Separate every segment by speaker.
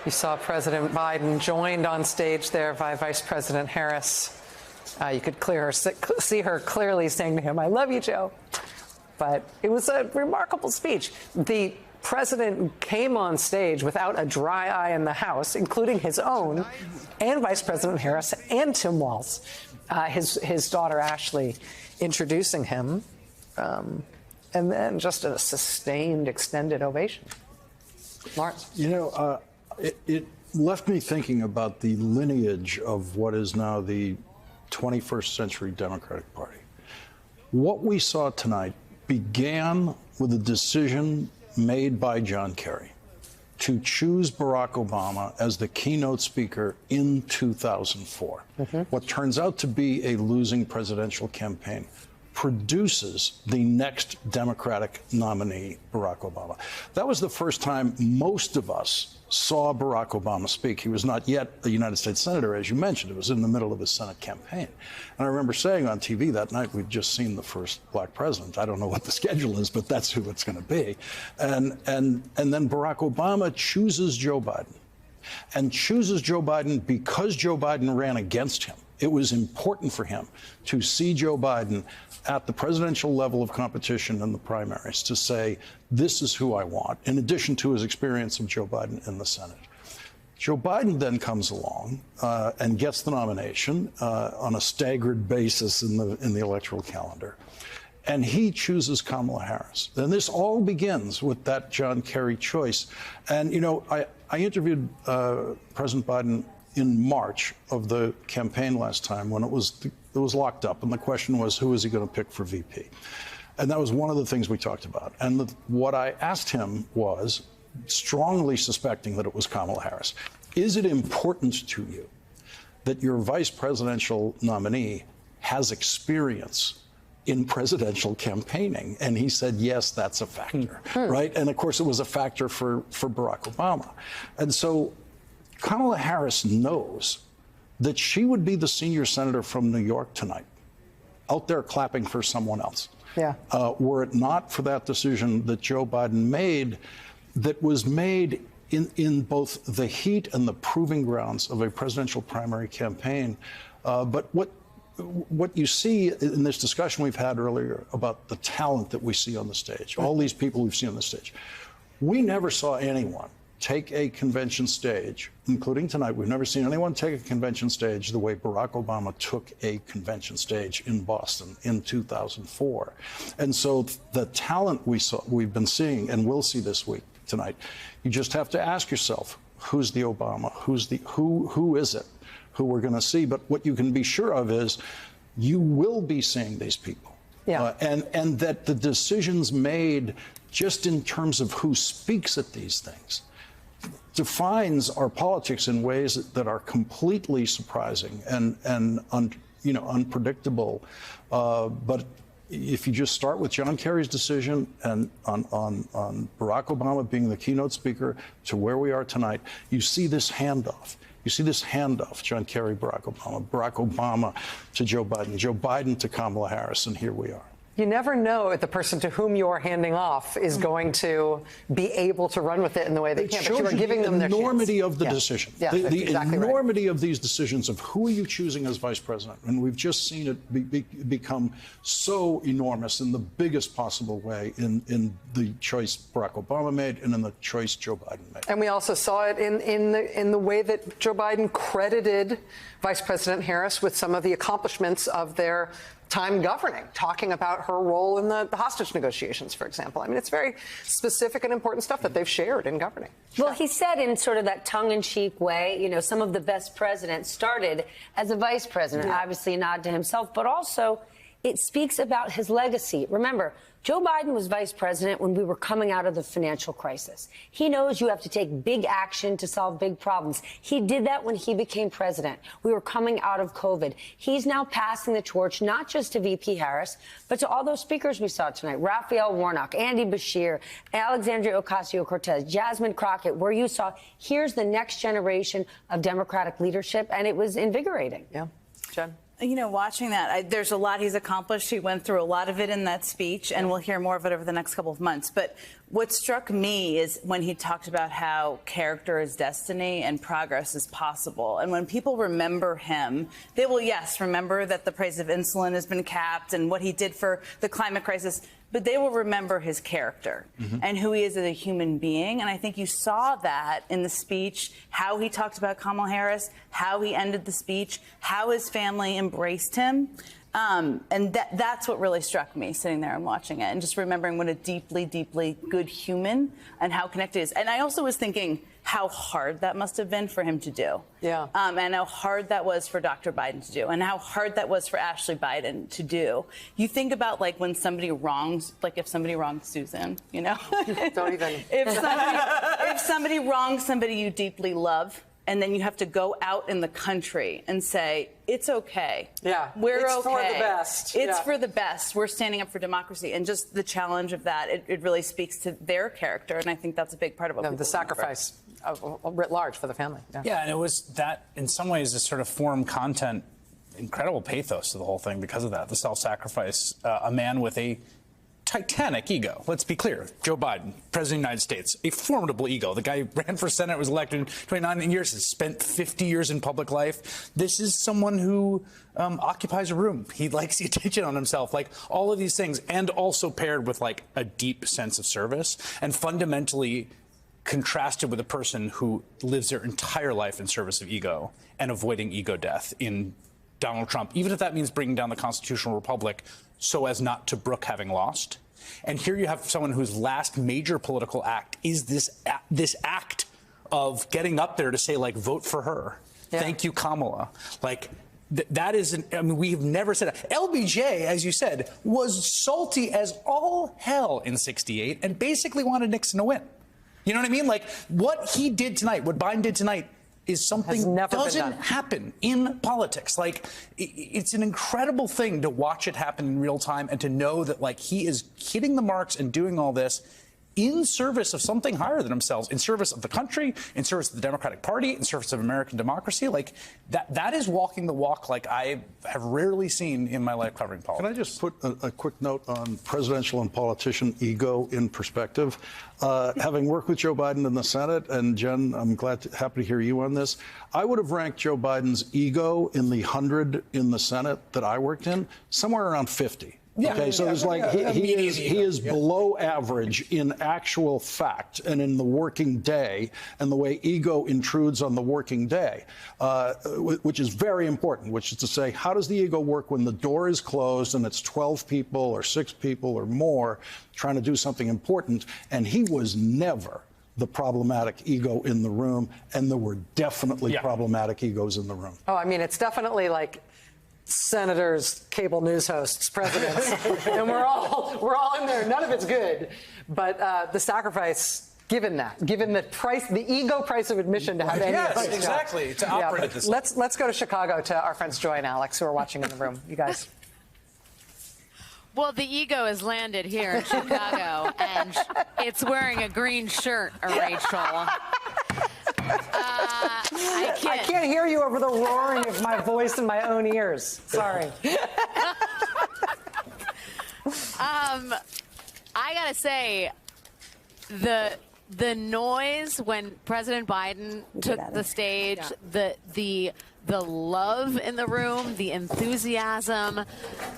Speaker 1: You saw President Biden joined on stage there by Vice President Harris. You could see her clearly saying to him, "I love you, Joe." But it was a remarkable speech. The president came on stage without a dry eye in the House, including his own, and Vice President Harris and Tim Walz, his daughter Ashley, introducing him, and then just a sustained, extended ovation. Lawrence.
Speaker 2: You know, it left me thinking about the lineage of what is now the 21st century Democratic Party. What we saw tonight began with a decision made by John Kerry to choose Barack Obama as the keynote speaker in 2004. What turns out to be a losing presidential campaign produces the next Democratic nominee, Barack Obama. That was the first time most of us saw Barack Obama speak. He was not yet a United States Senator, as you mentioned. It was in the middle of his Senate campaign. And I remember saying on TV that night, we've just seen the first black president. I don't know what the schedule is, but that's who it's going to be. And then Barack Obama chooses Joe Biden, and chooses Joe Biden because Joe Biden ran against him. It was important for him to see Joe Biden at the presidential level of competition in the primaries to say, this is who I want, in addition to his experience of Joe Biden in the Senate. Joe Biden then comes along and gets the nomination on a staggered basis in the electoral calendar. And he chooses Kamala Harris. And this all begins with that John Kerry choice. And, you know, I interviewed President Biden in March of the campaign last time when it was locked up. And the question was, who is he going to pick for VP? And that was one of the things we talked about. And what I asked him was, strongly suspecting that it was Kamala Harris, is it important to you that your vice presidential nominee has experience in presidential campaigning? And he said, yes, that's a factor, right? And of course, it was a factor for Barack Obama. And so Kamala Harris knows that she would be the senior senator from New York tonight, out there clapping for someone else.
Speaker 1: Yeah.
Speaker 2: Were it not for that decision that Joe Biden made, that was made in both the heat and the proving grounds of a presidential primary campaign. But what you see in this discussion we've had earlier about the talent that we see on the stage, all these people we've seen on the stage, we never saw anyone take a convention stage, including tonight. We've never seen anyone take a convention stage the way Barack Obama took a convention stage in Boston in 2004. And so the talent we've been seeing and will see this week tonight, you just have to ask yourself, who's the Obama? Who is it who we're going to see? But what you can be sure of is you will be seeing these people. Yeah. And that the decisions made just in terms of who speaks at these things defines our politics in ways that are completely surprising and unpredictable. But if you just start with John Kerry's decision and on Barack Obama being the keynote speaker to where we are tonight, you see this handoff. You see this handoff, John Kerry, Barack Obama to Joe Biden to Kamala Harris, and here we are.
Speaker 1: You never know if the person to whom you're handing off is going to be able to run with it in the way they can. But you are giving them their chance.
Speaker 2: The enormity of the decision.
Speaker 1: Yeah,
Speaker 2: the
Speaker 1: exactly
Speaker 2: enormity of these decisions of who are you choosing as vice president. And we've just seen it become so enormous in the biggest possible way in the choice Barack Obama made and in the choice Joe Biden made.
Speaker 1: And we also saw it in the way that Joe Biden credited Vice President Harris with some of the accomplishments of their time governing, talking about her role in the hostage negotiations, for example. I mean, it's very specific and important stuff that they've shared in governing.
Speaker 3: Well, he said in sort of that tongue-in-cheek way, you know, some of the best presidents started as a vice president, obviously a nod to himself, but also it speaks about his legacy. Remember, Joe Biden was vice president when we were coming out of the financial crisis. He knows you have to take big action to solve big problems. He did that when he became president. We were coming out of COVID. He's now passing the torch, not just to VP Harris, but to all those speakers we saw tonight. Raphael Warnock, Andy Beshear, Alexandria Ocasio-Cortez, Jasmine Crockett, where you saw, here's the next generation of Democratic leadership, and it was invigorating.
Speaker 1: Yeah. Jen?
Speaker 4: You know, watching that, there's a lot he's accomplished. He went through a lot of it in that speech, and we'll hear more of it over the next couple of months. But what struck me is when he talked about how character is destiny and progress is possible. And when people remember him, they will, yes, remember that the price of insulin has been capped and what he did for the climate crisis, but they will remember his character and who he is as a human being. And I think you saw that in the speech, how he talked about Kamala Harris, how he ended the speech, how his family embraced him. And that's what really struck me sitting there and watching it and just remembering what a deeply, deeply good human and how connected he is. And I also was thinking how hard that must have been for him to do.
Speaker 1: Yeah.
Speaker 4: And how hard that was for Dr. Biden to do and how hard that was for Ashley Biden to do. You think about like when somebody wrongs, like if somebody wrongs Susan, you know?
Speaker 1: Don't even.
Speaker 4: If somebody wrongs somebody you deeply love, and then you have to go out in the country and say, it's okay.
Speaker 1: Yeah.
Speaker 4: We're
Speaker 1: It's
Speaker 4: okay.
Speaker 1: for the best.
Speaker 4: It's
Speaker 1: Yeah.
Speaker 4: for the best. We're standing up for democracy. And just the challenge of that, it really speaks to their character. And I think that's a big part of what
Speaker 1: No,
Speaker 4: people
Speaker 1: the sacrifice writ large for the family.
Speaker 5: Yeah, and it was that, in some ways, this sort of form content, incredible pathos to the whole thing because of that, the self-sacrifice. A man with a titanic ego. Let's be clear. Joe Biden, President of the United States, a formidable ego. The guy ran for Senate, was elected in 29 years, has spent 50 years in public life. This is someone who occupies a room. He likes the attention on himself, like all of these things, and also paired with like a deep sense of service and fundamentally contrasted with a person who lives their entire life in service of ego and avoiding ego death in Donald Trump, even if that means bringing down the constitutional republic so as not to brook having lost. And here you have someone whose last major political act is this act of getting up there to say, like, vote for her. Yeah. Thank you, Kamala. Like, that is, I mean, we've never said that. LBJ, as you said, was salty as all hell in '68 and basically wanted Nixon to win. You know what I mean? Like, what he did tonight, what Biden did tonight, is something that doesn't happen in politics. Like, it's an incredible thing to watch it happen in real time and to know that, like, he is hitting the marks and doing all this in service of something higher than themselves, in service of the country, in service of the Democratic Party, in service of American democracy. Like, that is walking the walk like I have rarely seen in my life covering politics.
Speaker 2: Can I just put a quick note on presidential and politician ego in perspective? Having worked with Joe Biden in the Senate, and Jen, I'm happy to hear you on this, I would have ranked Joe Biden's ego in the 100 in the Senate that I worked in, somewhere around 50.
Speaker 5: Yeah.
Speaker 2: Okay, so it's like he is below average in actual fact and in the working day and the way ego intrudes on the working day, which is very important, which is to say, how does the ego work when the door is closed and it's 12 people or 6 people or more trying to do something important? And he was never the problematic ego in the room, and there were definitely problematic egos in the room.
Speaker 1: Oh, I mean, it's definitely like senators, cable news hosts, presidents, and we're all in there. None of it's good, but the sacrifice, given the price, the ego price of admission to have any of this
Speaker 5: exactly to operate at this.
Speaker 1: Let's go to Chicago to our friends Joy and Alex who are watching in the room. You guys.
Speaker 6: Well, the ego has landed here in Chicago, and it's wearing a green shirt, Rachel.
Speaker 1: I can't hear you over the roaring of my voice in my own ears. Sorry.
Speaker 6: I gotta say, the noise when President Biden took the stage, the love in the room, the enthusiasm,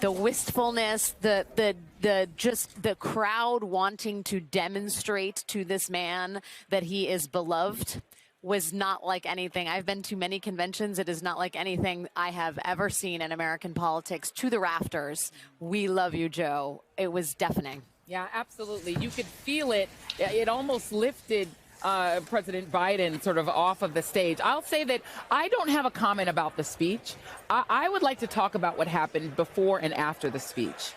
Speaker 6: the wistfulness, the crowd wanting to demonstrate to this man that he is beloved was not like anything. I've been to many conventions. It is not like anything I have ever seen in American politics. To the rafters. We love you, Joe. It was deafening.
Speaker 7: Yeah, absolutely. You could feel it. It almost lifted President Biden sort of off of the stage. I'll say that I don't have a comment about the speech. I would like to talk about what happened before and after the speech,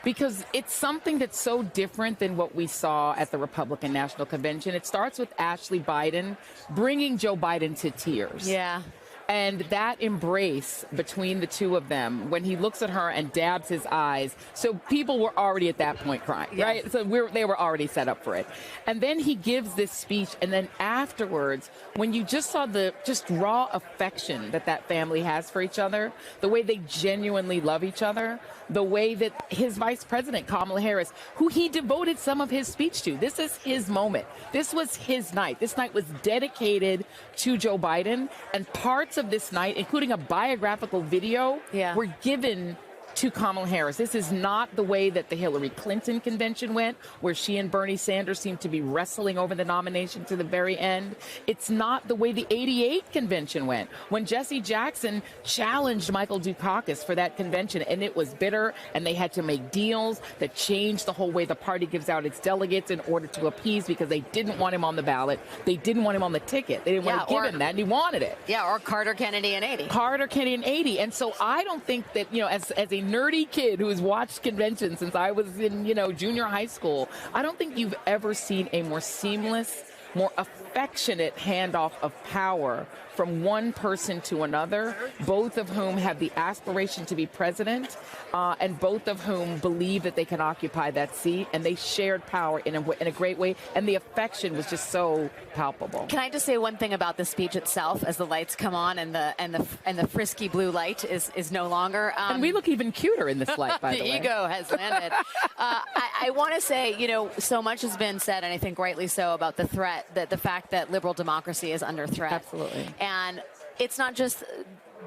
Speaker 7: because it's something that's so different than what we saw at the Republican National Convention. It starts with Ashley Biden bringing Joe Biden to tears.
Speaker 6: Yeah.
Speaker 7: And that embrace between the two of them, when he looks at her and dabs his eyes, so people were already at that point crying, right? So they were already set up for it. And then he gives this speech, and then afterwards, when you just saw the just raw affection that family has for each other, the way they genuinely love each other, the way that his vice president, Kamala Harris, who he devoted some of his speech to, this is his moment. This was his night. This night was dedicated to Joe Biden, and parts of this night, including a biographical video, were given to Kamala Harris. This is not the way that the Hillary Clinton convention went, where she and Bernie Sanders seemed to be wrestling over the nomination to the very end. It's not the way the '88 convention went, when Jesse Jackson challenged Michael Dukakis for that convention, and it was bitter, and they had to make deals that changed the whole way the party gives out its delegates in order to appease, because they didn't want him on the ballot. They didn't want him on the ticket. They didn't want to give him that, and he wanted it.
Speaker 6: Yeah, or Carter Kennedy in '80.
Speaker 7: Carter Kennedy in '80. And so I don't think that, as a nerdy kid who has watched conventions since I was in, junior high school, I don't think you've ever seen a more seamless, more affectionate handoff of power from one person to another, both of whom have the aspiration to be president, and both of whom believe that they can occupy that seat, and they shared power in a great way, and the affection was just so palpable.
Speaker 6: Can I just say one thing about the speech itself? As the lights come on and the frisky blue light is no longer,
Speaker 7: and we look even cuter in this light, by the way.
Speaker 6: The ego has landed. I want to say, so much has been said, and I think rightly so, about the threat, that the fact that liberal democracy is under threat.
Speaker 7: Absolutely.
Speaker 6: And it's not just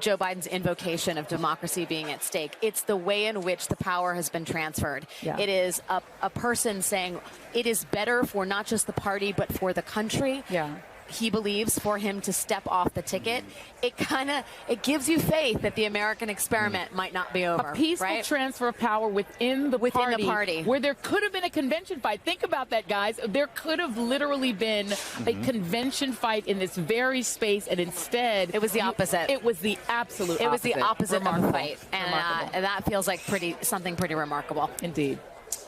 Speaker 6: Joe Biden's invocation of democracy being at stake. It's the way in which the power has been transferred. Yeah. It is a person saying it is better for not just the party, but for the country.
Speaker 7: Yeah.
Speaker 6: He believes for him to step off the ticket. It gives you faith that the American experiment might not be over.
Speaker 7: A peaceful
Speaker 6: right?
Speaker 7: transfer of power within the party, where there could have been a convention fight. Think about that, guys. There could have literally been a convention fight in this very space, and instead
Speaker 6: it was the opposite.
Speaker 7: It was the absolute.
Speaker 6: It was the opposite of a fight,
Speaker 7: and
Speaker 6: that feels like something pretty remarkable.
Speaker 7: Indeed.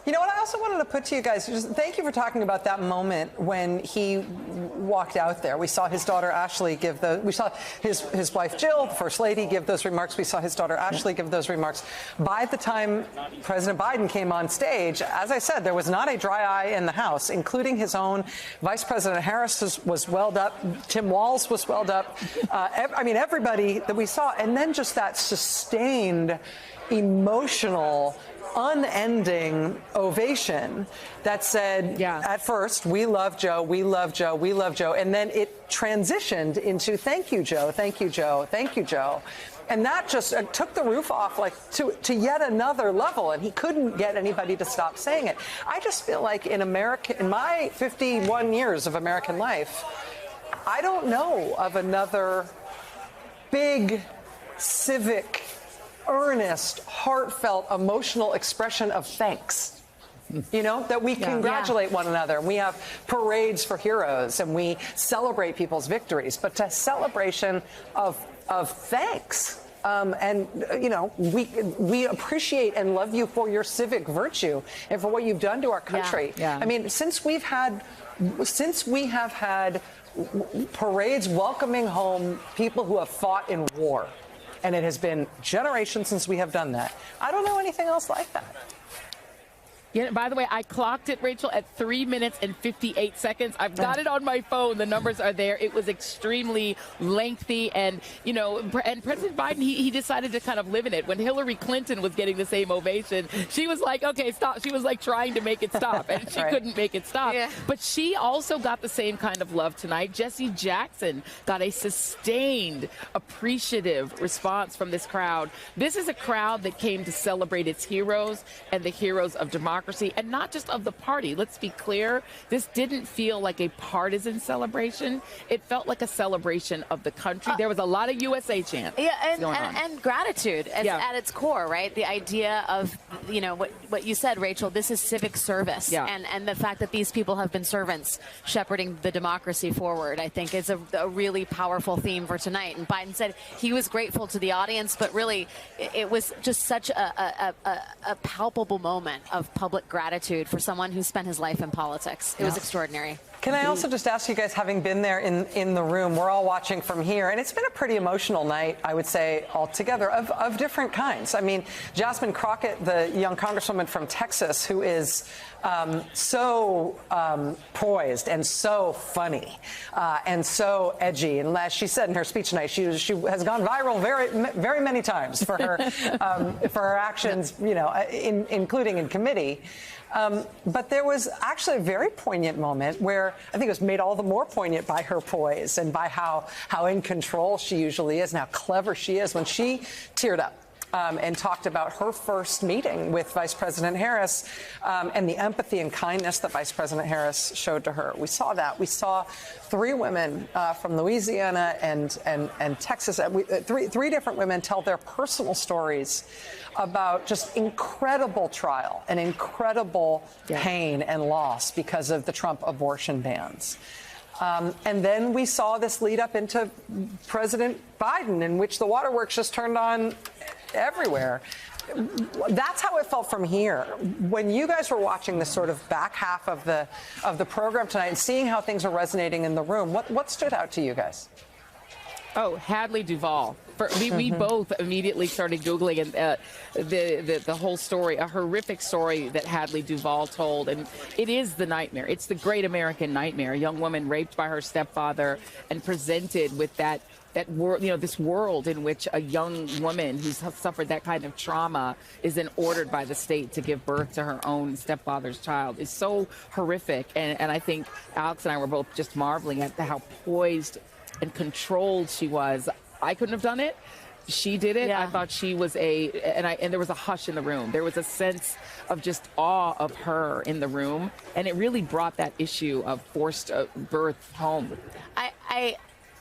Speaker 1: You know what? I also wanted to put to you guys, just thank you for talking about that moment when he walked out there. We saw his daughter Ashley we saw his wife Jill, the First Lady, give those remarks. We saw his daughter Ashley give those remarks. By the time President Biden came on stage, as I said, there was not a dry eye in the House, including his own. Vice President Harris was welled up. Tim Walz was welled up. Everybody that we saw. And then just that sustained, emotional, unending ovation that said, at first, we love Joe, we love Joe, we love Joe. And then it transitioned into thank you, Joe, thank you, Joe, thank you, Joe. And that just took the roof off to yet another level. And he couldn't get anybody to stop saying it. I just feel like in my 51 years of American life, I don't know of another big civic, earnest, heartfelt, emotional expression of thanks. That we congratulate one another. We have parades for heroes and we celebrate people's victories, but a celebration of thanks. We appreciate and love you for your civic virtue and for what you've done to our country.
Speaker 7: Yeah.
Speaker 1: I mean, since we have had parades welcoming home people who have fought in war, and it has been generations since we have done that. I don't know anything else like that.
Speaker 7: Yeah, by the way, I clocked it, Rachel, at 3 minutes and 58 seconds. I've got it on my phone. The numbers are there. It was extremely lengthy. And, and President Biden, he decided to kind of live in it. When Hillary Clinton was getting the same ovation, she was like, okay, stop. She was like trying to make it stop, and she couldn't make it stop. Yeah. But she also got the same kind of love tonight. Jesse Jackson got a sustained, appreciative response from this crowd. This is a crowd that came to celebrate its heroes and the heroes of democracy. And not just of the party. Let's be clear. This didn't feel like a partisan celebration. It felt like a celebration of the country. There was a lot of USA chants.
Speaker 6: Yeah, and gratitude at its core, right? The idea of, what you said, Rachel, this is civic service. Yeah. And the fact that these people have been servants shepherding the democracy forward, I think is a really powerful theme for tonight. And Biden said he was grateful to the audience, but really it was just such a palpable moment of public gratitude for someone who spent his life in politics. It was extraordinary.
Speaker 1: Can I also just ask you guys, having been there in the room, we're all watching from here, and it's been a pretty emotional night, I would say, altogether, of different kinds. I mean, Jasmine Crockett, the young congresswoman from Texas, who is so poised and so funny and so edgy. And as she said in her speech tonight, she has gone viral very many times for her actions, you know, including in committee. But there was actually a very poignant moment where I think it was made all the more poignant by her poise and by how in control she usually is and how clever she is when she teared up. And talked about her first meeting with Vice President Harris and the empathy and kindness that Vice President Harris showed to her. We saw that. We saw three women from Louisiana and Texas, three different women tell their personal stories about just incredible trial and incredible pain and loss because of the Trump abortion bans. And then we saw this lead up into President Biden, in which the waterworks just turned on everywhere. That's how it felt from here. When you guys were watching the sort of back half of the program tonight and seeing how things are resonating in the room, what stood out to you guys?
Speaker 7: Oh, Hadley Duvall. We both immediately started Googling the whole story, a horrific story that Hadley Duvall told. And it is the nightmare. It's the great American nightmare. A young woman raped by her stepfather and presented with that world, you know, this world in which a young woman who's suffered that kind of trauma is then ordered by the state to give birth to her own stepfather's child is so horrific. And I think Alex and I were both just marveling at how poised and controlled she was. I couldn't have done it. She did it. Yeah. I thought she was and there was a hush in the room. There was a sense of just awe of her in the room. And it really brought that issue of forced birth home.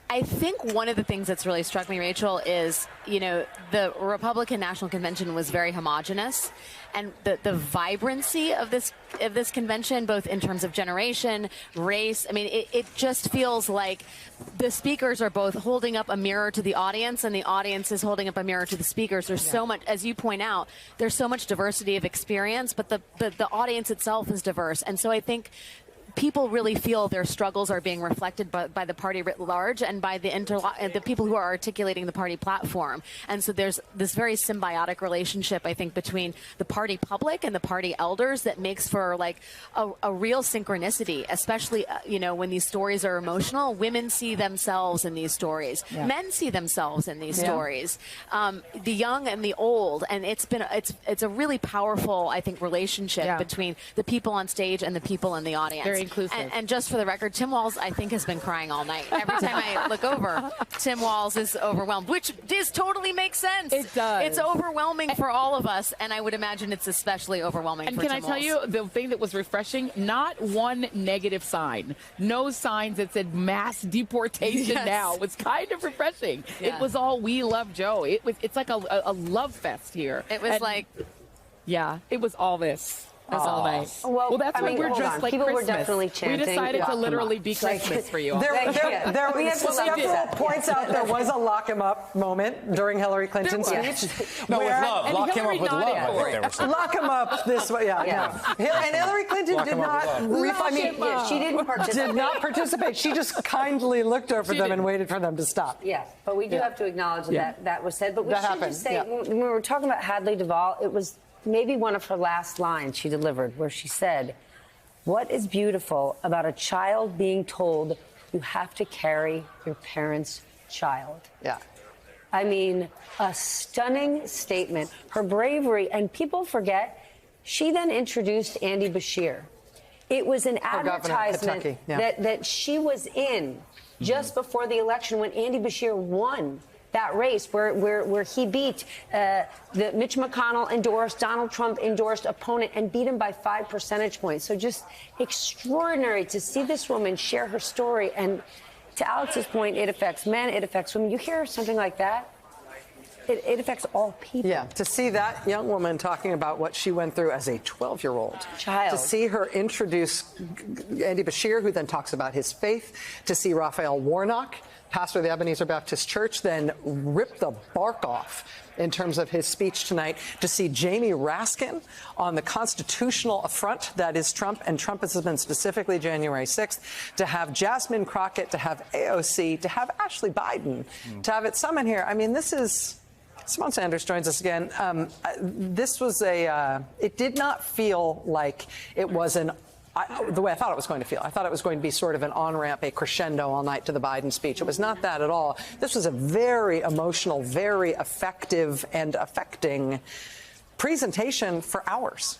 Speaker 6: I think one of the things that's really struck me, Rachel, is, you know, the Republican National Convention was very homogenous, and the vibrancy of this convention, both in terms of generation, race, I mean, it just feels like the speakers are both holding up a mirror to the audience, and the audience is holding up a mirror to the speakers. There's so much, as you point out, there's so much diversity of experience, but the audience itself is diverse, and so I think people really feel their struggles are being reflected by the party writ large and by the people who are articulating the party platform. And so there's this very symbiotic relationship, I think, between the party public and the party elders that makes for like a real synchronicity, especially, you know, when these stories are emotional. Women see themselves in these stories. Yeah. Men see themselves in these stories. The young and the old. And it's a really powerful, I think, relationship between the people on stage and the people in the audience.
Speaker 7: Very inclusive.
Speaker 6: And just for the record, Tim Walz, I think, has been crying all night. Every time I look over, Tim Walz is overwhelmed, which totally makes sense.
Speaker 7: It does.
Speaker 6: It's overwhelming for all of us, and I would imagine it's especially overwhelming for Tim Walz.
Speaker 7: And can I tell you, the thing that was refreshing, not one negative sign. No signs that said mass deportation now. It was kind of refreshing. Yeah. It was all "We love Joe." It's like a love fest here.
Speaker 6: It was
Speaker 7: it was all this. That's all nice. Well, that's why we're dressed like
Speaker 3: people
Speaker 7: Christmas.
Speaker 3: Were definitely chanting.
Speaker 7: We decided to literally be Christmas for you all.
Speaker 1: There points out there was a lock him up moment during Hillary Clinton's speech.
Speaker 5: No, with love. Lock him up with love, I think they were saying.
Speaker 1: Lock him up this way, No. And Hillary Clinton did not.
Speaker 3: She didn't participate.
Speaker 1: Did not participate. She just kindly looked over them and waited for them to stop.
Speaker 3: Yes, but we do have to acknowledge that was said. But we should just say, when we were talking about Hadley Duvall, it was maybe one of her last lines she delivered, where she said, "What is beautiful about a child being told you have to carry your parents' child?"
Speaker 1: Yeah.
Speaker 3: I mean, a stunning statement. Her bravery, and people forget, she then introduced Andy Beshear. It was an advertisement that she was in just before the election when Andy Beshear won that race where he beat the Mitch McConnell endorsed, Donald Trump endorsed opponent and beat him by 5 percentage points. So just extraordinary to see this woman share her story. And to Alex's point, it affects men, it affects women. You hear something like that, it affects all people.
Speaker 1: Yeah, to see that young woman talking about what she went through as a 12-year-old child, to see her introduce Andy Beshear, who then talks about his faith, to see Raphael Warnock pastor of the Ebenezer Baptist Church, then ripped the bark off in terms of his speech tonight. To see Jamie Raskin on the constitutional affront that is Trump, and Trump has been specifically January 6th, to have Jasmine Crockett, to have AOC, to have Ashley Biden, to have it summon here. I mean, this is... Simone Sanders joins us again. This was it did not feel like it was the way I thought it was going to feel. I thought it was going to be sort of an on-ramp, a crescendo all night to the Biden speech. It was not that at all. This was a very emotional, very effective and affecting presentation for hours.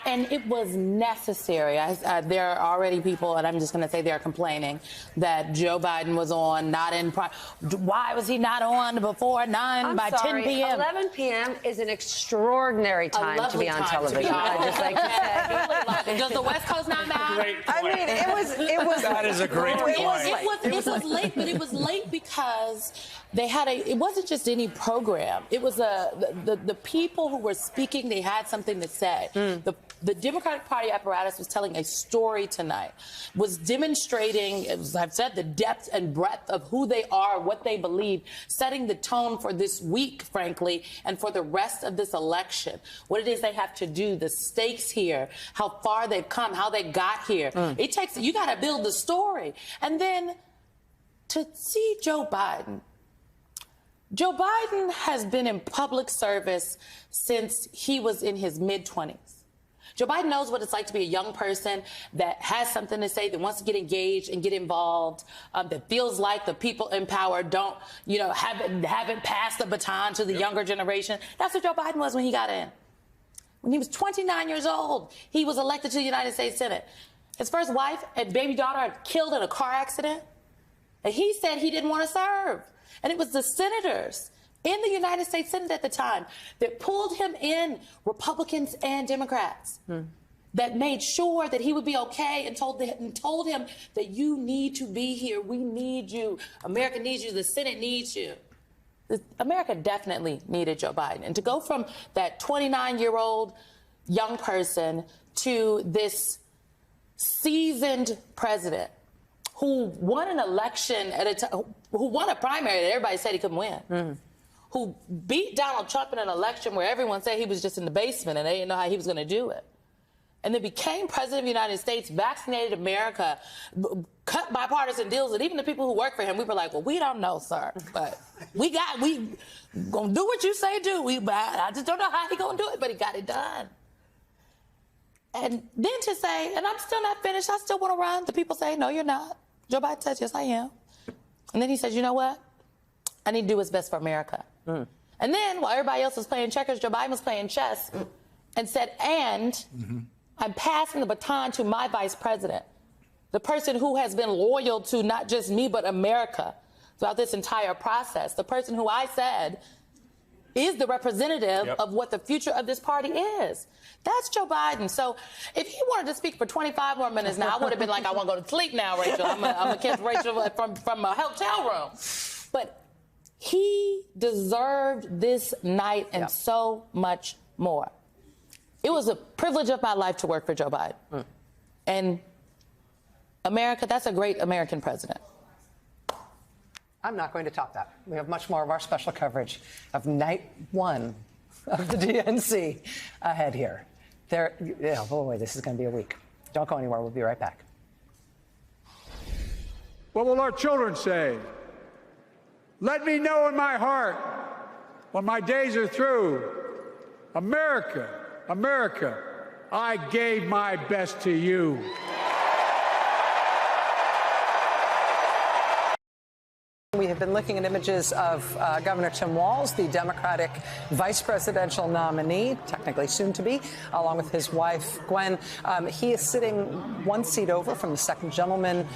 Speaker 8: And it was necessary. There are already people, and I'm just going to say they're complaining that Joe Biden was on, not in. Why was he not on before 9 by 10 p.m.?
Speaker 3: 11 p.m. is an extraordinary time to be on television. I just like to say.
Speaker 8: Does the West Coast not matter?
Speaker 1: I mean, it was.
Speaker 5: That is a great point.
Speaker 8: It was late, but it was late because they had it wasn't just any program. It was the people who were speaking, they had something to say. The Democratic Party apparatus was telling a story tonight, was demonstrating, as I've said, the depth and breadth of who they are, what they believe, setting the tone for this week, frankly, and for the rest of this election. What it is they have to do, the stakes here, how far they've come, how they got here. You got to build the story. And then to see Joe Biden. Joe Biden has been in public service since he was in his mid-20s. Joe Biden knows what it's like to be a young person that has something to say, that wants to get engaged and get involved, that feels like the people in power haven't passed the baton to the younger generation. That's what Joe Biden was when he got in. When he was 29 years old, he was elected to the United States Senate. His first wife and baby daughter are killed in a car accident. And he said he didn't want to serve. And it was the senators in the United States Senate at the time that pulled him in, Republicans and Democrats, that made sure that he would be okay and told him that you need to be here. We need you. America needs you. The Senate needs you. America definitely needed Joe Biden. And to go from that 29-year-old young person to this seasoned president who won an election at a time, who won a primary that everybody said he couldn't win, who beat Donald Trump in an election where everyone said he was just in the basement and they didn't know how he was going to do it, and then became president of the United States, vaccinated America, cut bipartisan deals, and even the people who work for him, we were like, well, we don't know, sir, but we gonna do what you say do. I just don't know how he gonna do it, but he got it done. And then to say, and I'm still not finished, I still want to run. The people say, no, you're not. Joe Biden says, yes, I am. And then he says, you know what? I need to do what's best for America. And then while everybody else was playing checkers, Joe Biden was playing chess and said, I'm passing the baton to my vice president, the person who has been loyal to not just me, but America throughout this entire process, the person who I said is the representative of what the future of this party is. That's Joe Biden. So if he wanted to speak for 25 more minutes now, I would have been like, I want to go to sleep now, Rachel. I'm a kid, Rachel, from a hotel room. But he deserved this night and so much more. It was a privilege of my life to work for Joe Biden. And America, that's a great American president.
Speaker 1: I'm not going to top that. We have much more of our special coverage of night one of the DNC ahead here. Oh boy, this is going to be a week. Don't go anywhere. We'll be right back.
Speaker 9: What will our children say? Let me know in my heart when my days are through. America, America, I gave my best to you.
Speaker 1: We have been looking at images of Governor Tim Walz, the Democratic vice presidential nominee, technically soon to be, along with his wife, Gwen. He is sitting one seat over from the second gentleman,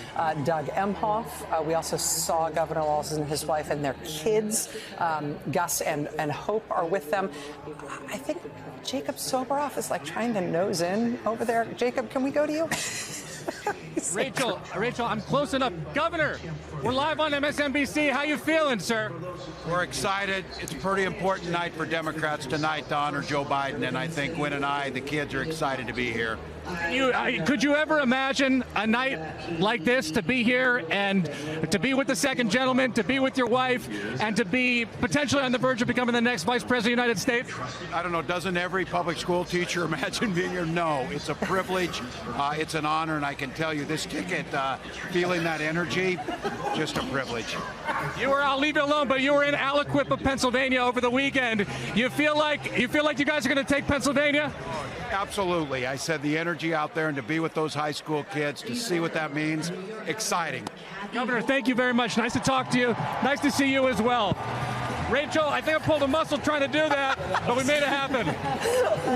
Speaker 1: Doug Emhoff. We also saw Governor Walz and his wife and their kids. Gus and Hope are with them. I think Jacob Soboroff is like trying to nose in over there. Jacob, can we go to you?
Speaker 10: Rachel, I'm close enough. Governor, we're live on MSNBC. How you feeling, sir?
Speaker 11: We're excited. It's a pretty important night for Democrats tonight to honor Joe Biden, and I think Gwen and I, the kids, are excited to be here.
Speaker 10: Could you ever imagine a night like this, to be here and to be with the second gentleman, to be with your wife, and to be potentially on the verge of becoming the next vice president of the United States?
Speaker 11: I don't know, doesn't every public school teacher imagine being here? No, it's a privilege, it's an honor, and I can tell you this ticket, feeling that energy, just a privilege.
Speaker 10: I'll leave you alone, but you were in Aliquippa, Pennsylvania over the weekend. You feel like you guys are going to take Pennsylvania?
Speaker 11: Absolutely. I said the energy out there and to be with those high school kids, to see what that means, exciting.
Speaker 10: Governor, thank you very much. Nice to talk to you. Nice to see you as well. Rachel, I think I pulled a muscle trying to do that, but we made it happen.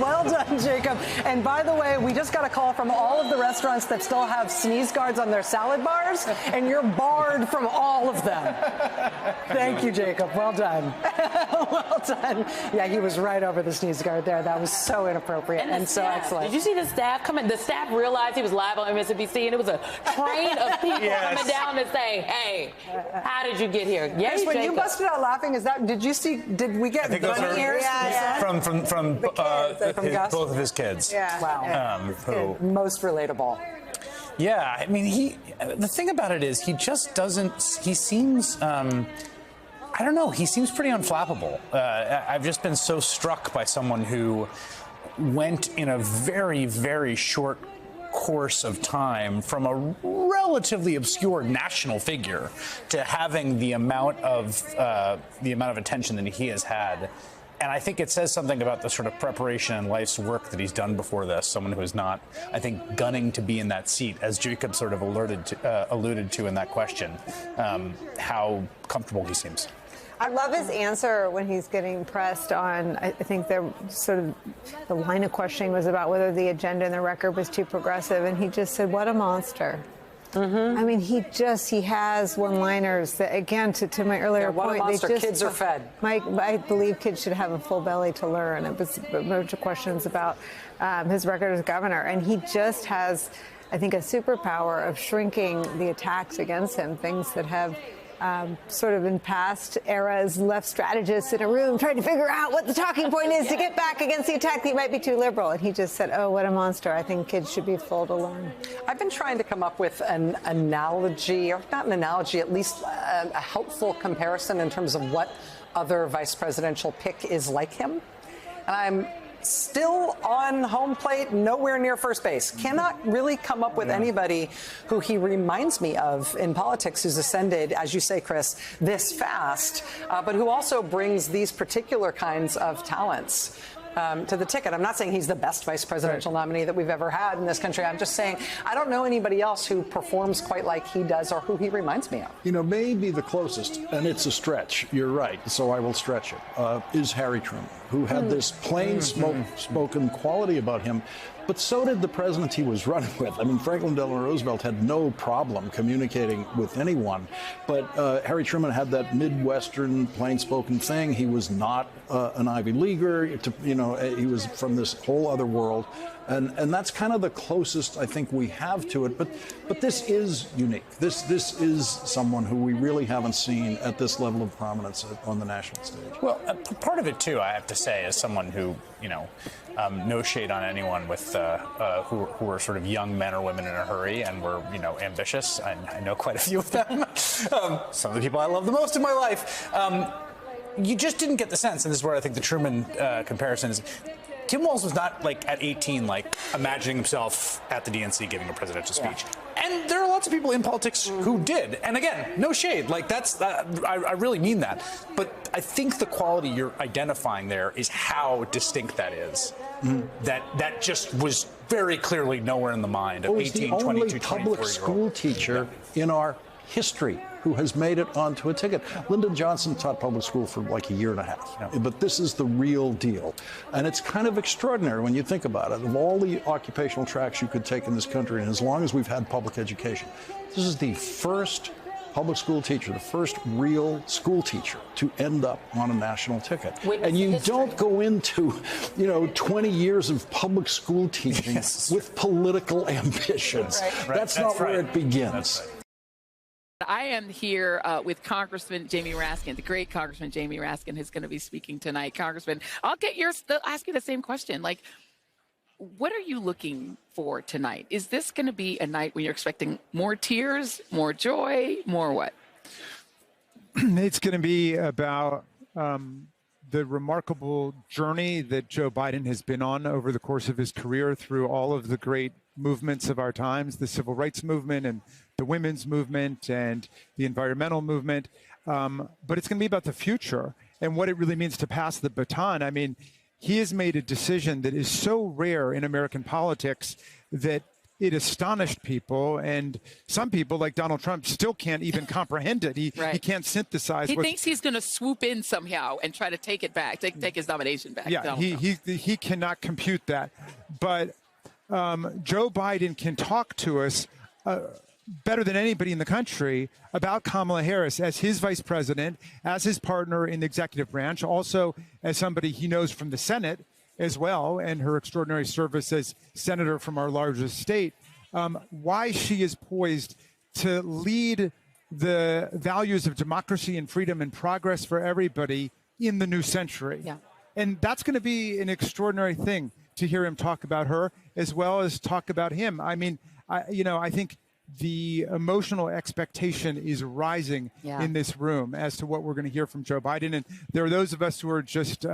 Speaker 1: Well done, Jacob. And by the way, we just got a call from all of the restaurants that still have sneeze guards on their salad bars, and you're barred from all of them. Thank you, Jacob. Well done. Well done. Yeah, he was right over the sneeze guard there. That was so inappropriate and so excellent.
Speaker 8: Did you see the staff coming? The staff realized he was live on MSNBC, and it was a train of people coming down to say, hey, how did you get here?
Speaker 1: Yes, when you busted out laughing, did we get bunny ears?
Speaker 5: From both of his kids.
Speaker 1: Yeah. Wow. Most relatable.
Speaker 5: Yeah, I mean, the thing about it is he just doesn't, he seems, I don't know, he seems pretty unflappable. I've just been so struck by someone who went in a very, very short course of time from a relatively obscure national figure to having the amount of attention that he has had. And I think it says something about the sort of preparation and life's work that he's done before this. Someone who is not, I think, gunning to be in that seat, as Jacob sort of alluded to in that question, how comfortable he seems.
Speaker 12: I love his answer when he's getting pressed on, I think the line of questioning was about whether the agenda and the record was too progressive, and he just said, what a monster. Mm-hmm. I mean, he has one-liners that, again, to my earlier point,
Speaker 1: kids are fed.
Speaker 12: I believe kids should have a full belly to learn. It was a bunch of questions about his record as governor, and he just has, I think, a superpower of shrinking the attacks against him, things that have sort of in past eras left strategists in a room trying to figure out what the talking point is to get back against the attack that might be too liberal. And he just said, oh, what a monster. I think kids should be full to learn.
Speaker 1: I've been trying to come up with an analogy, or not an analogy, at least a helpful comparison in terms of what other vice presidential pick is like him. And I'm still on home plate, nowhere near first base. Cannot really come up with anybody who he reminds me of in politics who's ascended, as you say, Chris, this fast, but who also brings these particular kinds of talents to the ticket. I'm not saying he's the best vice presidential nominee that we've ever had in this country. I'm just saying I don't know anybody else who performs quite like he does or who he reminds me of.
Speaker 2: You know, maybe the closest, and it's a stretch, you're right, so I will stretch it, is Harry Truman, who had this plain-spoken quality about him, but so did the president he was running with. I mean, Franklin Delano Roosevelt had no problem communicating with anyone, but Harry Truman had that Midwestern plain-spoken thing. He was not an Ivy Leaguer, he was from this whole other world. And that's kind of the closest I think we have to it. But this is unique. This is someone who we really haven't seen at this level of prominence on the national stage.
Speaker 5: Well, part of it, too, I have to say, is someone who, no shade on anyone with who are sort of young men or women in a hurry and were, ambitious. I know quite a few of them. Some of the people I love the most in my life. You just didn't get the sense, and this is where I think the Truman comparison is. Tim Walz was not at 18, imagining himself at the DNC giving a presidential speech. And there are lots of people in politics who did. And again, no shade. I really mean that. But I think the quality you're identifying there is how distinct that is. That just was very clearly nowhere in the mind of 18, 22, 24-year-old.
Speaker 2: He's the only public school teacher in our history who has made it onto a ticket. Lyndon Johnson taught public school for a year and a half. But this is the real deal. And it's kind of extraordinary when you think about it. Of all the occupational tracks you could take in this country, and as long as we've had public education, this is the first public school teacher, the first real school teacher to end up on a national ticket. And you don't go into, 20 years of public school teaching with political ambitions. That's not where it begins.
Speaker 7: I am here with Congressman Jamie Raskin, the great Congressman Jamie Raskin, who's going to be speaking tonight. Congressman, I'll ask you the same question. What are you looking for tonight? Is this going to be a night when you're expecting more tears, more joy, more what?
Speaker 13: It's going to be about the remarkable journey that Joe Biden has been on over the course of his career through all of the great movements of our times, the civil rights movement and the women's movement and the environmental movement. But it's going to be about the future and what it really means to pass the baton. I mean, he has made a decision that is so rare in American politics that it astonished people, and some people, like Donald Trump, still can't even comprehend it. He can't synthesize.
Speaker 7: He thinks he's going to swoop in somehow and try to take it back, take his nomination back.
Speaker 13: Yeah, he cannot compute that. But Joe Biden can talk to us better than anybody in the country about Kamala Harris as his vice president, as his partner in the executive branch, also as somebody he knows from the Senate as well, and her extraordinary service as senator from our largest state, why she is poised to lead the values of democracy and freedom and progress for everybody in the new century.
Speaker 7: Yeah.
Speaker 13: And that's going to be an extraordinary thing to hear him talk about her as well as talk about him. I mean, I think the emotional expectation is rising in this room as to what we're going to hear from Joe Biden. And there are those of us who are just,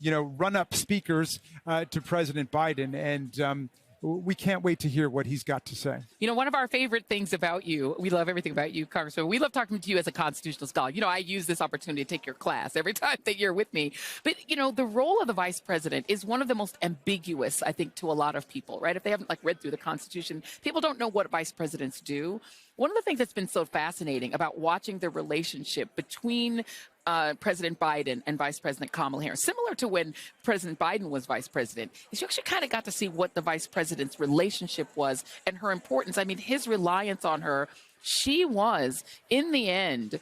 Speaker 13: run-up speakers to President Biden. And we can't wait to hear what he's got to say.
Speaker 7: You know, one of our favorite things about you, we love everything about you, Congressman. We love talking to you as a constitutional scholar. You know, I use this opportunity to take your class every time that you're with me. But, you know, the role of the vice president is one of the most ambiguous, I think, to a lot of people, right? If they haven't, read through the Constitution, people don't know what vice presidents do. One of the things that's been so fascinating about watching the relationship between President Biden and Vice President Kamala Harris, similar to when President Biden was vice president, is you actually kind of got to see what the vice president's relationship was and her importance. I mean, his reliance on her, she was, in the end,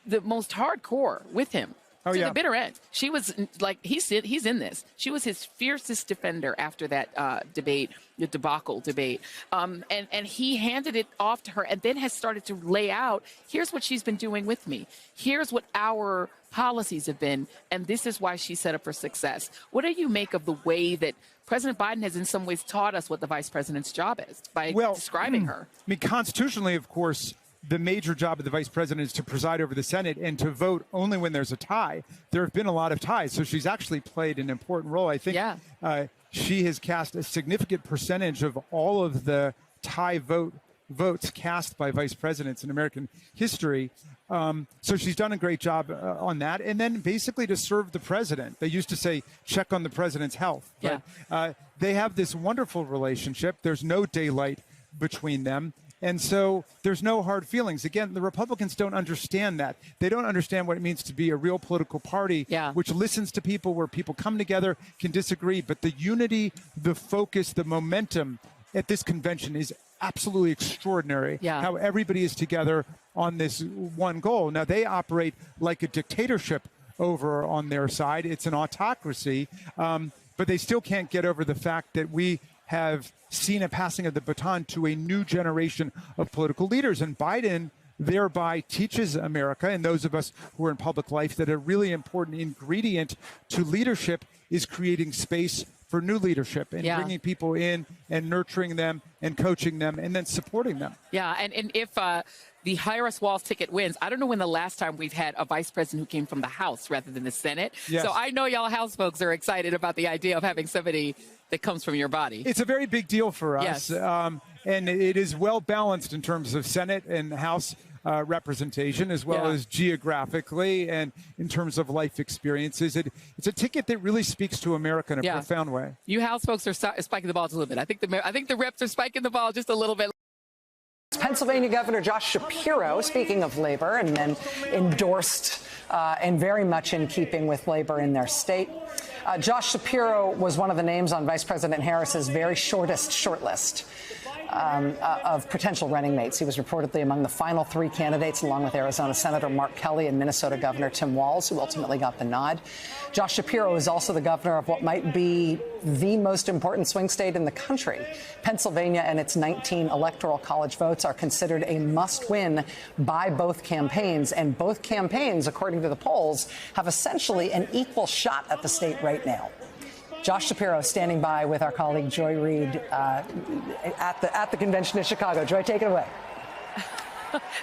Speaker 7: the most hardcore with him. To the bitter end. She was he's in this. She was his fiercest defender after that the debacle debate. And he handed it off to her and then has started to lay out, here's what she's been doing with me. Here's what our policies have been. And this is why she's set up for success. What do you make of the way that President Biden has in some ways taught us what the vice president's job is by describing her?
Speaker 13: I mean, constitutionally, of course, the major job of the vice president is to preside over the Senate and to vote only when there's a tie. There have been a lot of ties, so she's actually played an important role. I think she has cast a significant percentage of all of the tie votes cast by vice presidents in American history. So she's done a great job on that. And then basically to serve the president. They used to say, check on the president's health. But, they have this wonderful relationship. There's no daylight between them. And so there's no hard feelings. Again, the Republicans don't understand that. They don't understand what it means to be a real political party, which listens to people, where people come together, can disagree. But the unity, the focus, the momentum at this convention is absolutely extraordinary. How everybody is together on this one goal. Now, they operate like a dictatorship over on their side. It's an autocracy. But they still can't get over the fact that we have seen a passing of the baton to a new generation of political leaders. And Biden thereby teaches America and those of us who are in public life that a really important ingredient to leadership is creating space for new leadership and bringing people in and nurturing them and coaching them and then supporting them.
Speaker 7: Yeah, and if the Harris-Walz ticket wins, I don't know when the last time we've had a vice president who came from the House rather than the Senate.
Speaker 13: Yes.
Speaker 7: So I know y'all House folks are excited about the idea of having somebody that comes from your body.
Speaker 13: It's a very big deal for us.
Speaker 7: Yes.
Speaker 13: And it is well balanced in terms of Senate and House representation, as well as geographically and in terms of life experiences. It's a ticket that really speaks to America in a profound way.
Speaker 7: You House folks are spiking the ball just a little bit. I think the reps are spiking the ball just a little bit.
Speaker 1: Pennsylvania Governor Josh Shapiro, speaking of labor, and then endorsed and very much in keeping with labor in their state. Josh Shapiro was one of the names on Vice President Harris's very shortest shortlist of potential running mates. He was reportedly among the final three candidates, along with Arizona Senator Mark Kelly and Minnesota Governor Tim Walz, who ultimately got the nod. Josh Shapiro is also the governor of what might be the most important swing state in the country. Pennsylvania and its 19 electoral college votes are considered a must-win by both campaigns, and both campaigns, according to the polls, have essentially an equal shot at the state right now. Josh Shapiro standing by with our colleague Joy Reid at the convention in Chicago. Joy, take it away.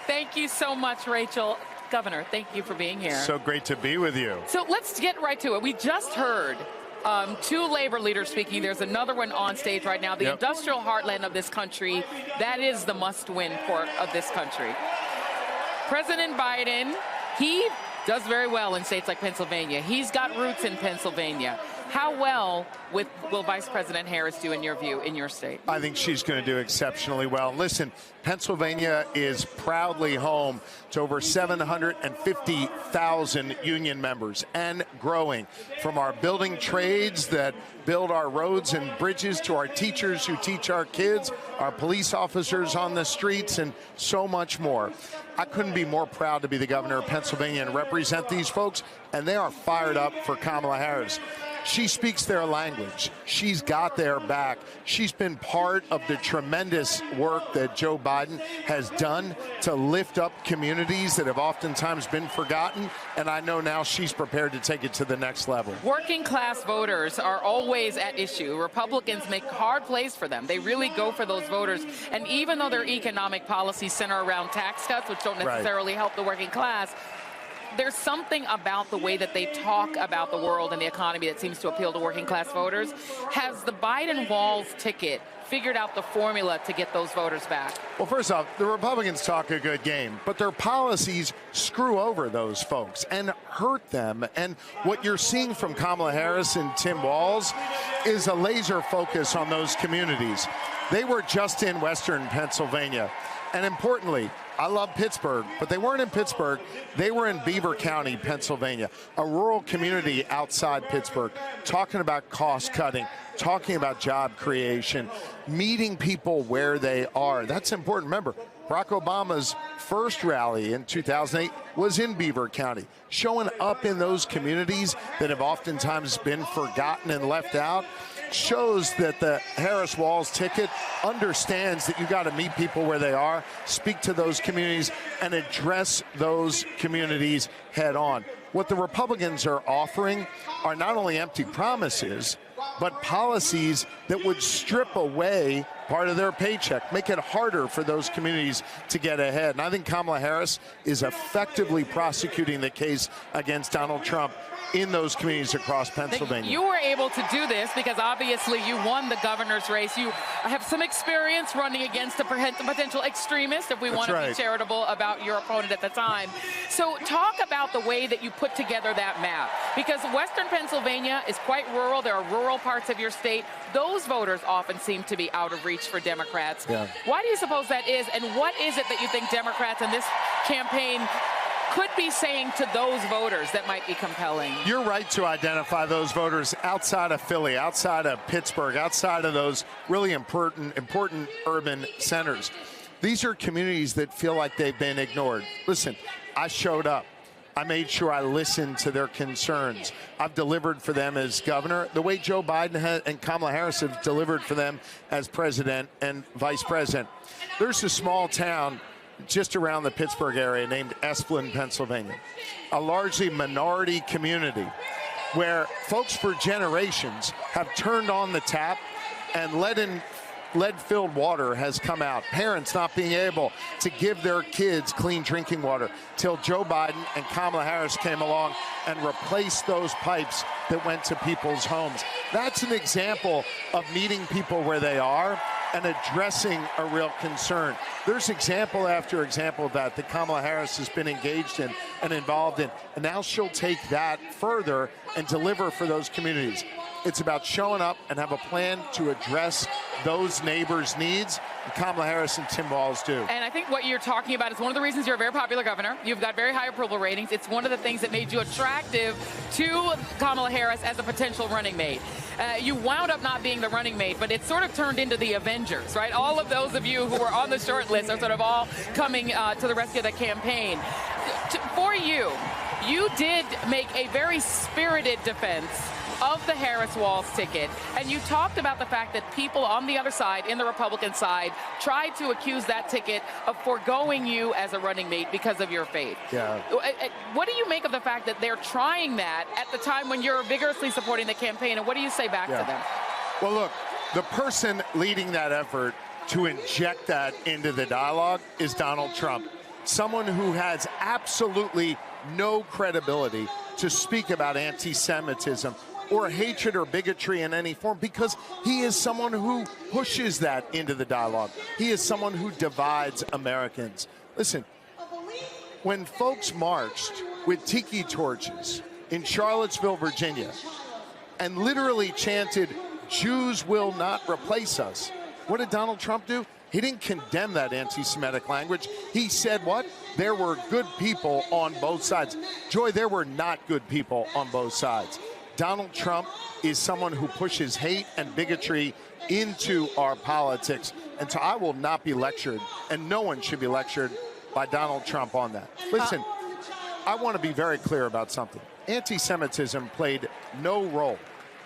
Speaker 7: Thank you so much, Rachel. Governor, thank you for being here.
Speaker 14: So great to be with you.
Speaker 7: So let's get right to it. We just heard two labor leaders speaking. There's another one on stage right now. The industrial heartland of this country, that is the must-win port of this country. President Biden, he does very well in states like Pennsylvania. He's got roots in Pennsylvania. How well will Vice President Harris do, in your view, in your state?
Speaker 14: I think she's going to do exceptionally well. Listen, Pennsylvania is proudly home to over 750,000 union members and growing. From our building trades that build our roads and bridges to our teachers who teach our kids, our police officers on the streets, and so much more. I couldn't be more proud to be the governor of Pennsylvania and represent these folks, and they are fired up for Kamala Harris. She speaks their language. She's got their back. She's been part of the tremendous work that Joe Biden has done to lift up communities that have oftentimes been forgotten, and I know now she's prepared to take it to the next level.
Speaker 7: Working class voters are always at issue. Republicans make hard plays for them. They really go for those voters, and even though their economic policies center around tax cuts, which don't necessarily help the working class, there's something about the way that they talk about the world and the economy that seems to appeal to working class voters. Has the Biden-Walz ticket figured out the formula to get those voters back?
Speaker 14: Well, first off, the Republicans talk a good game, but their policies screw over those folks and hurt them. And what you're seeing from Kamala Harris and Tim Walz is a laser focus on those communities. They were just in Western Pennsylvania. And importantly, I love Pittsburgh, but they weren't in Pittsburgh. They were in Beaver County, Pennsylvania, a rural community outside Pittsburgh, talking about cost cutting, talking about job creation, meeting people where they are. That's important. Remember, Barack Obama's first rally in 2008 was in Beaver County, showing up in those communities that have oftentimes been forgotten and left out. Shows that the Harris-Walz ticket understands that you got to meet people where they are, speak to those communities, and address those communities head on. What the Republicans are offering are not only empty promises, but policies that would strip away part of their paycheck, make it harder for those communities to get ahead. And I think Kamala Harris is effectively prosecuting the case against Donald Trump in those communities across Pennsylvania.
Speaker 7: You were able to do this because obviously you won the governor's race. You have some experience running against a potential extremist, if we want to be charitable about your opponent at the time. So talk about the way that you put together that map, because Western Pennsylvania is quite rural. There are rural parts of your state. Those voters often seem to be out of reach for Democrats. Why do you suppose that is, and what is it that you think Democrats in this campaign could be saying to those voters that might be compelling?
Speaker 14: You're right to identify those voters outside of Philly, outside of Pittsburgh, outside of those really important urban centers. These are communities that feel like they've been ignored. Listen, I showed up. I made sure I listened to their concerns. I've delivered for them as governor the way Joe Biden and Kamala Harris have delivered for them as president and vice president. There's a small town just around the Pittsburgh area named Esplin, Pennsylvania, a largely minority community where folks for generations have turned on the tap and lead-filled water has come out. Parents not being able to give their kids clean drinking water till Joe Biden and Kamala Harris came along and replaced those pipes that went to people's homes. That's an example of meeting people where they are and addressing a real concern. There's example after example of that Kamala Harris has been engaged in and involved in, and now she'll take that further and deliver for those communities. It's about showing up and have a plan to address those neighbors' needs. And Kamala Harris and Tim Walz do.
Speaker 7: And I think what you're talking about is one of the reasons you're a very popular governor. You've got very high approval ratings. It's one of the things that made you attractive to Kamala Harris as a potential running mate. You wound up not being the running mate, but it sort of turned into the Avengers, right? All of those of you who were on the short list are sort of all coming to the rescue of the campaign. For you, you did make a very spirited defense of the Harris-Walz ticket, and you talked about the fact that people on the other side, in the Republican side, tried to accuse that ticket of foregoing you as a running mate because of your faith.
Speaker 14: Yeah.
Speaker 7: What do you make of the fact fact that they're trying that at the time when you're vigorously supporting the campaign. And what do you say back to them?
Speaker 14: Well, look, the person leading that effort to inject that into the dialogue is Donald Trump, someone who has absolutely no credibility to speak about anti-Semitism or hatred or bigotry in any form, because he is someone who pushes that into the dialogue. He is someone who divides Americans. Listen, when folks marched with tiki torches in Charlottesville, Virginia, and literally chanted, "Jews will not replace us," what did Donald Trump do? He didn't condemn that anti-Semitic language. He said what? There were good people on both sides. Joy, there were not good people on both sides. Donald Trump is someone who pushes hate and bigotry into our politics. And so I will not be lectured, and no one should be lectured by Donald Trump on that. Listen, I want to be very clear about something. Anti-Semitism played no role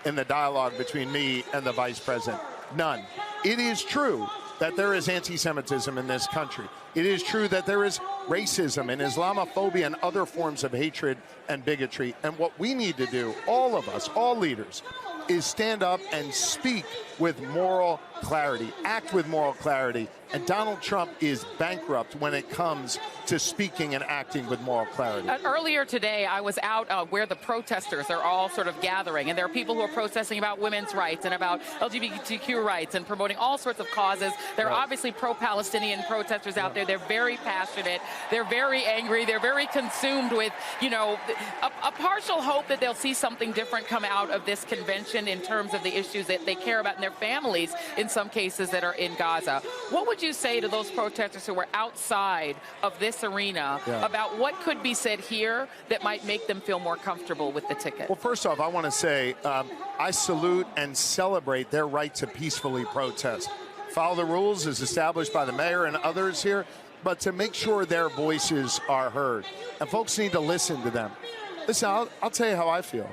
Speaker 14: in the dialogue between me and the vice president. None. It is true that there is anti-Semitism in this country. It is true that there is racism and Islamophobia and other forms of hatred and bigotry. And what we need to do, all of us, all leaders, is stand up and speak with moral clarity, act with moral clarity. And Donald Trump is bankrupt when it comes to speaking and acting with moral clarity.
Speaker 7: Earlier today, I was out where the protesters are all sort of gathering, and there are people who are protesting about women's rights and about LGBTQ rights and promoting all sorts of causes. There are obviously pro-Palestinian protesters out there. They're very passionate. They're very angry. They're very consumed with, you know, a partial hope that they'll see something different come out of this convention in terms of the issues that they care about in their families, in some cases, that are in Gaza. What would you say to those protesters who were outside of this arena about what could be said here that might make them feel more comfortable with the ticket?
Speaker 14: Well, first off, I want to say I salute and celebrate their right to peacefully protest. Follow the rules as established by the mayor and others here, but to make sure their voices are heard. And folks need to listen to them. Listen, I'll tell you how I feel.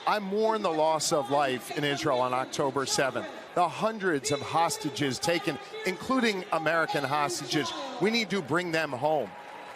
Speaker 14: I mourn the loss of life in Israel on October 7th. The hundreds of hostages taken, including American hostages. We need to bring them home.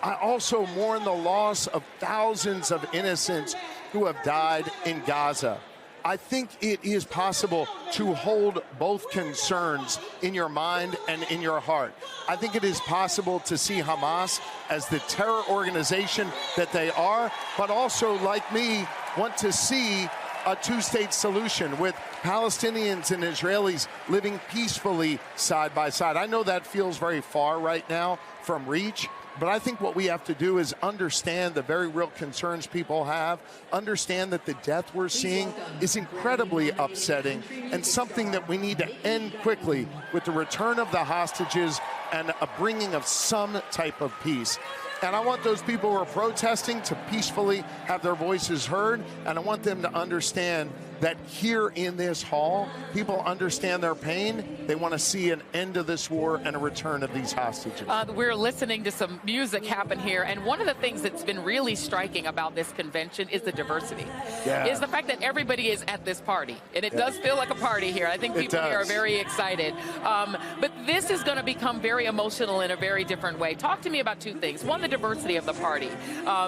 Speaker 14: I also mourn the loss of thousands of innocents who have died in Gaza. I think it is possible to hold both concerns in your mind and in your heart. I think it is possible to see Hamas as the terror organization that they are, but also, like me, want to see a two-state solution with Palestinians and Israelis living peacefully side by side. I know that feels very far right now from reach, but I think what we have to do is understand the very real concerns people have, understand that the death we're seeing is incredibly upsetting and something that we need to end quickly with the return of the hostages and a bringing of some type of peace. And I want those people who are protesting to peacefully have their voices heard, and I want them to understand that here in this hall, people understand their pain. They want to see an end to this war and a return of these hostages.
Speaker 7: We're listening to some music happen here, and one of the things that's been really striking about this convention is the diversity. Is the fact that everybody is at this party, and it does feel like a party here. I think people here are very excited. But this is going to become very emotional in a very different way. Talk to me about two things. One, the diversity of the party.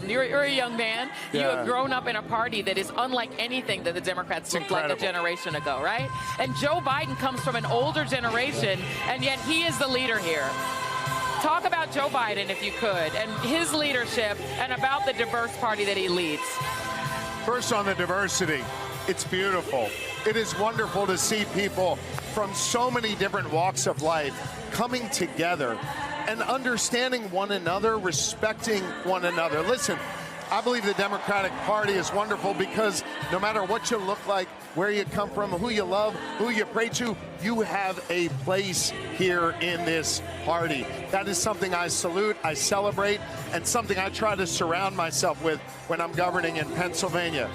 Speaker 7: You're a young man. You have grown up in a party that is unlike anything that the Democrats looked like a generation ago, right? And Joe Biden comes from an older generation, and yet he is the leader here. Talk about Joe Biden, if you could, and his leadership, and about the diverse party that he leads.
Speaker 14: First, on the diversity, it's beautiful. It is wonderful to see people from so many different walks of life coming together and understanding one another, respecting one another. Listen, I believe the Democratic Party is wonderful because no matter what you look like, where you come from, who you love, who you pray to, you have a place here in this party. That is something I salute, I celebrate, and something I try to surround myself with when I'm governing in Pennsylvania.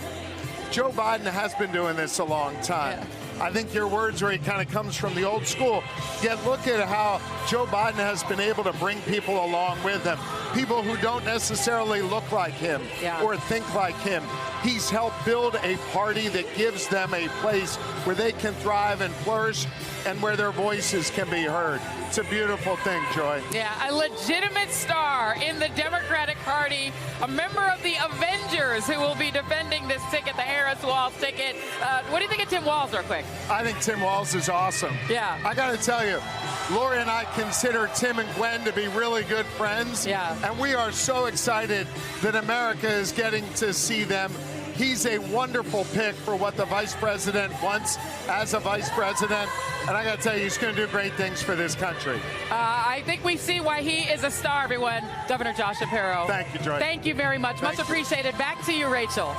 Speaker 14: Joe Biden has been doing this a long time. I think your words where he kind of comes from the old school, yet look at how Joe Biden has been able to bring people along with him. people who don't necessarily look like him or think like him. He's helped build a party that gives them a place where they can thrive and flourish and where their voices can be heard. It's a beautiful thing, Joy.
Speaker 7: Yeah, a legitimate star in the Democratic Party, a member of the Avengers who will be defending this ticket, the Harris Walz ticket. What do you think of Tim Walz, real quick?
Speaker 14: I think Tim Walz is awesome.
Speaker 7: Yeah.
Speaker 14: I got to tell you, Lori and I consider Tim and Gwen to be really good friends.
Speaker 7: Yeah.
Speaker 14: And we are so excited that America is getting to see them. He's a wonderful pick for what the vice president wants as a vice president. And I got to tell you, he's going to do great things for this country.
Speaker 7: I think we see why he is a star, everyone. Governor Josh Shapiro.
Speaker 14: Thank you, Joy.
Speaker 7: Thank you very much. Much appreciated. Back to you, Rachel.